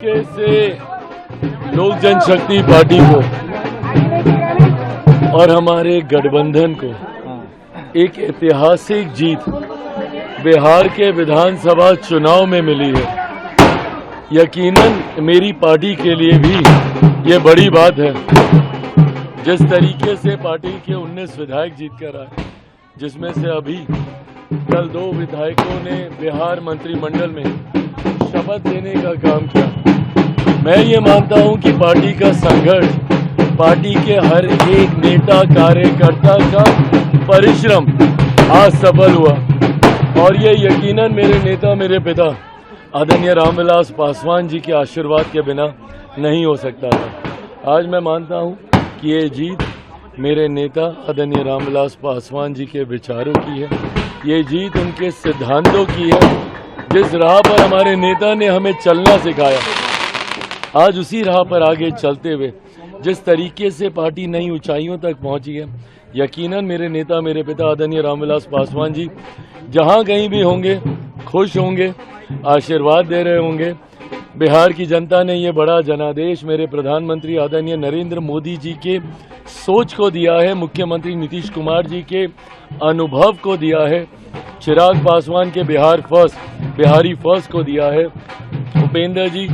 तरीके से लोक जनशक्ति पार्टी को और हमारे गठबंधन को एक ऐतिहासिक जीत बिहार के विधानसभा चुनाव में मिली है, यकीनन मेरी पार्टी के लिए भी ये बड़ी बात है। जिस तरीके से पार्टी के 19 विधायक जीत कर आए, जिसमें से अभी कल 2 विधायकों ने बिहार मंत्रिमंडल में शपथ लेने का काम किया। मैं ये मानता हूं कि पार्टी का संघर्ष, पार्टी के हर एक नेता कार्यकर्ता का परिश्रम आज सफल हुआ और ये यकीनन मेरे नेता, मेरे पिता आदरणीय रामविलास पासवान जी के आशीर्वाद के बिना नहीं हो सकता था। आज मैं मानता हूं कि ये जीत मेरे नेता आदरणीय रामविलास पासवान जी के विचारों की है, ये जीत उनके सिद्धांतों की है। जिस राह पर हमारे नेता ने हमें चलना सिखाया, आज उसी राह पर आगे चलते हुए जिस तरीके से पार्टी नई ऊंचाइयों तक पहुंची है, यकीनन मेरे नेता, मेरे पिता आदरणीय रामविलास पासवान जी जहां कहीं भी होंगे खुश होंगे, आशीर्वाद दे रहे होंगे। बिहार की जनता ने ये बड़ा जनादेश मेरे प्रधानमंत्री आदरणीय नरेंद्र मोदी जी के सोच को दिया है, मुख्यमंत्री नीतीश कुमार जी के अनुभव को दिया है, चिराग पासवान के बिहारी फर्स्ट को दिया है, उपेंद्र जी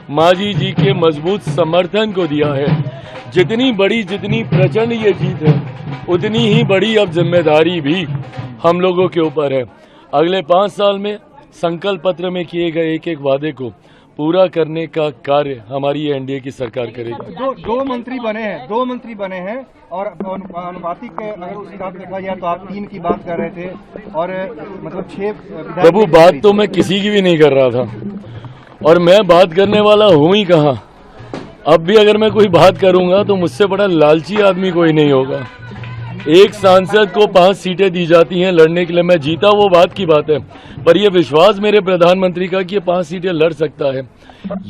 मांझी जी के मजबूत समर्थन को दिया है। जितनी बड़ी, जितनी प्रचंड ये जीत है, उतनी ही बड़ी अब जिम्मेदारी भी हम लोगों के ऊपर है। अगले 5 साल में संकल्प पत्र में किए गए एक एक वादे को पूरा करने का कार्य हमारी ये एनडीए की सरकार करेगी। दो मंत्री बने हैं और अनुपातिक अगर उस हिसाब से देखा जाए तो आप 3 की बात कर रहे थे और मतलब 6 प्रभु, बात तो मैं किसी की भी नहीं कर रहा था और मैं बात करने वाला हूं ही कहाँ। अब भी अगर मैं कोई बात करूंगा तो मुझसे बड़ा लालची आदमी कोई नहीं होगा। एक सांसद को 5 सीटें दी जाती हैं लड़ने के लिए, मैं जीता वो बात की बात है, पर यह विश्वास मेरे प्रधानमंत्री का कि ये 5 सीटें लड़ सकता है,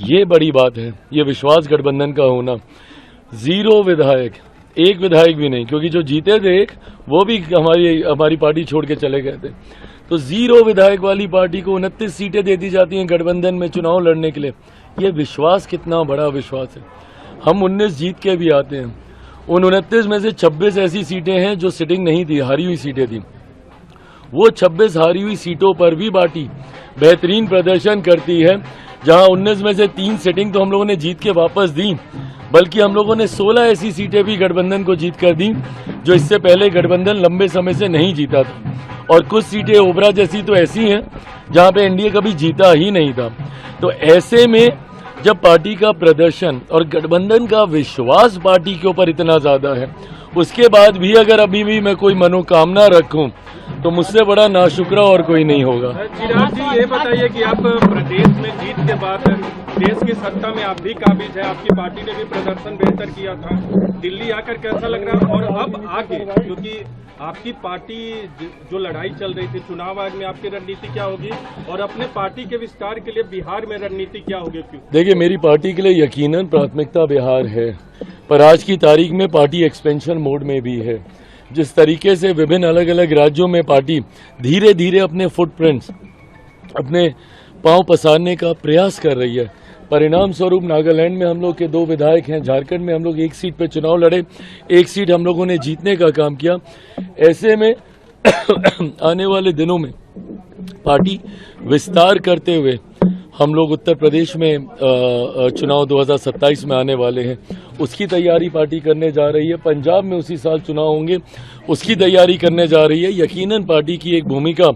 ये बड़ी बात है। ये विश्वास गठबंधन का होना। 0 विधायक, 1 विधायक भी नहीं, क्योंकि जो जीते थे वो भी हमारी पार्टी छोड़ के चले गए थे। तो 0 विधायक वाली पार्टी को 29 सीटें दे दी जाती हैं गठबंधन में चुनाव लड़ने के लिए। ये विश्वास कितना बड़ा विश्वास है। हम 19 जीत के भी आते हैं, उन 29 में से 26 ऐसी सीटें हैं जो सिटिंग नहीं थी, हारी हुई सीटें थी। वो 26 हारी हुई सीटों पर भी पार्टी बेहतरीन प्रदर्शन करती है। जहां 19 में से 3 सिटिंग तो हम लोगों ने जीत के वापस दी, बल्कि हम लोगों ने 16 ऐसी सीटें भी गठबंधन को जीत कर दी जो इससे पहले गठबंधन लंबे समय से नहीं जीता था। और कुछ सीटें ओबरा जैसी तो ऐसी हैं जहां पे एनडीए कभी जीता ही नहीं था। तो ऐसे में जब पार्टी का प्रदर्शन और गठबंधन का विश्वास पार्टी के ऊपर इतना ज्यादा है, उसके बाद भी अगर अभी भी मैं कोई मनोकामना रखूं तो मुझसे बड़ा नाशुक्रा और कोई नहीं होगा। चिराग जी, ये बताइए कि आप प्रदेश में जीत के बाद देश की सत्ता में आप भी काबिज है, आपकी पार्टी ने भी प्रदर्शन बेहतर किया था, दिल्ली आकर कैसा लग रहा है? और अब आगे, क्योंकि आपकी पार्टी जो लड़ाई चल रही थी चुनाव आयोग में, आपकी रणनीति क्या होगी और अपने पार्टी के विस्तार के लिए बिहार में रणनीति क्या होगी? क्यों? देखिए, मेरी पार्टी के लिए यकीनन प्राथमिकता बिहार है, पर आज की तारीख में पार्टी एक्सपेंशन मोड में भी है। जिस तरीके से विभिन्न अलग अलग राज्यों में पार्टी धीरे धीरे अपने फुटप्रिंट्स, अपने पांव पसारने का प्रयास कर रही है, परिणाम स्वरूप नागालैंड में हम लोग के 2 विधायक हैं, झारखंड में हम लोग 1 सीट पे चुनाव लड़े, 1 सीट हम लोगों ने जीतने का काम किया। ऐसे में आने वाले दिनों में पार्टी विस्तार करते हुए हम लोग उत्तर प्रदेश में चुनाव 2027 में आने वाले हैं, उसकी तैयारी पार्टी करने जा रही है। पंजाब में उसी साल चुनाव होंगे, उसकी तैयारी करने जा रही है। यकीनन पार्टी की एक भूमिका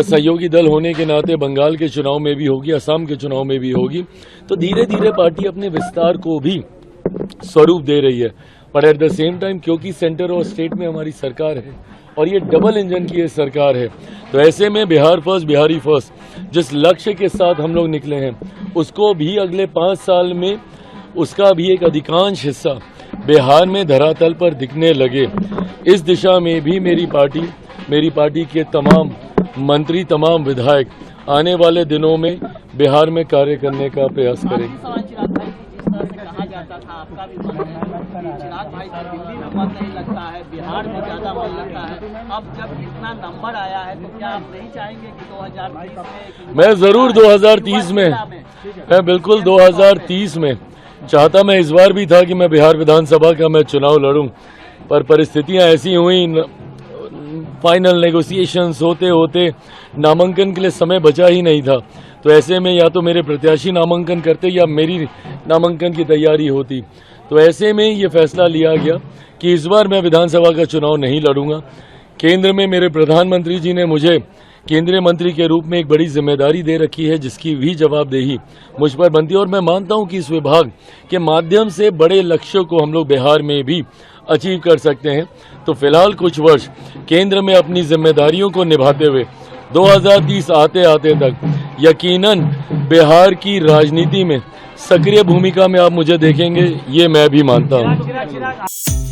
सहयोगी दल होने के नाते बंगाल के चुनाव में भी होगी, असम के चुनाव में भी होगी। तो धीरे धीरे पार्टी अपने विस्तार को भी स्वरूप दे रही है, पर एट द सेम टाइम क्योंकि सेंटर और स्टेट में हमारी सरकार है और ये डबल इंजन की सरकार है, तो ऐसे में बिहार फर्स्ट, बिहारी फर्स्ट जिस लक्ष्य के साथ हम लोग निकले हैं, उसको भी अगले 5 साल में उसका भी एक अधिकांश हिस्सा बिहार में धरातल पर दिखने लगे। इस दिशा में भी मेरी पार्टी के तमाम मंत्री, तमाम विधायक आने वाले दिनों में बिहार में कार्य करने का प्रयास करेंगे। चिराग भाई को दिल्ली में मन नहीं लगता है, बिहार में ज्यादा मन लगता है। अब जब इतना नंबर आया है तो क्या आप नहीं चाहेंगे कि 2030 में? मैं जरूर 2030 में मैं बिल्कुल 2030 में चाहता मैं इस बार भी था कि मैं बिहार विधानसभा का मैं चुनाव लड़ूं, पर परिस्थितियां ऐसी हुई, फाइनल नेगोशिएशंस होते होते नामांकन के लिए समय बचा ही नहीं था। तो ऐसे में या तो मेरे प्रत्याशी नामांकन करते या मेरी नामांकन की तैयारी होती। तो ऐसे में ये फैसला लिया गया कि इस बार मैं विधानसभा का चुनाव नहीं लड़ूंगा। केंद्र में मेरे प्रधानमंत्री जी ने मुझे केंद्रीय मंत्री के रूप में एक बड़ी जिम्मेदारी दे रखी है, जिसकी भी जवाबदेही मुझ पर बनती है और मैं मानता हूं कि इस विभाग के माध्यम से बड़े लक्ष्यों को हम लोग बिहार में भी अचीव कर सकते हैं। तो फिलहाल कुछ वर्ष केंद्र में अपनी जिम्मेदारियों को निभाते हुए 2030 आते आते तक यकीनन बिहार की राजनीति में सक्रिय भूमिका में आप मुझे देखेंगे, ये मैं भी मानता हूं।